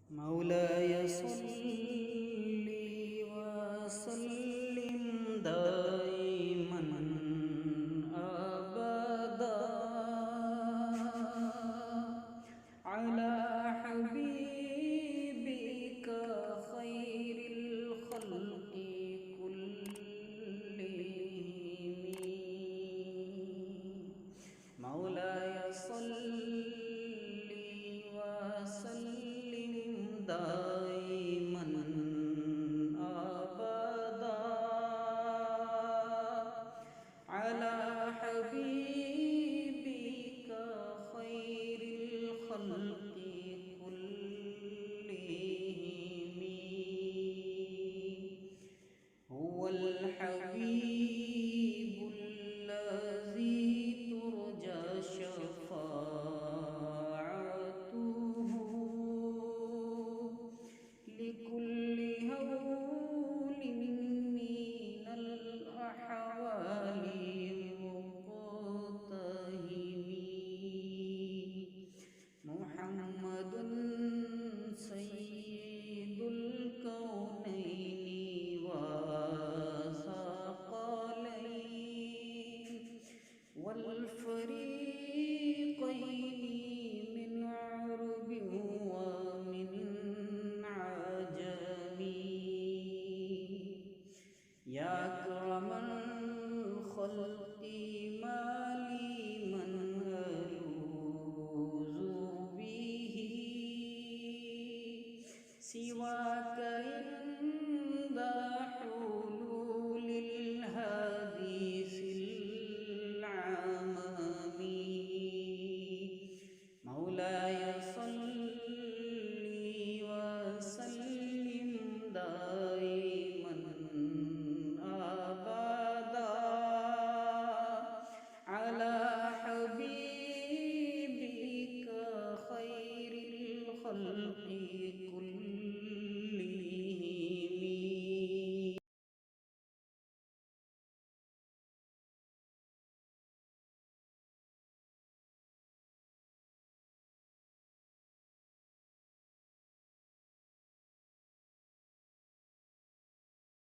मौलाय सल्लि व सल्लिम दाइमन अबदा अला हबीबिका खैरिल खल्क़ि कुल्लिहिम। मौलाय सल्लि व सल्लिम दाइमन अबदा अला हबीबिका खैरिल खल्क़ि कुल्लिहिम। हुवल हबीबुल्लज़ी तुरजा शफ़ाअतुहु लिकुल्लि हौलिन मिनल अहवालि मुक़तहिमी। मुहम्मदुन सय्यिदुल कौनैनि व सक़लैन वल फ़रीक़ैनि मिन अरबिन व मिन अजमी। या अकरमल ख़ल्क़ि माली मन अलूज़ु बिही सिवाका इंदा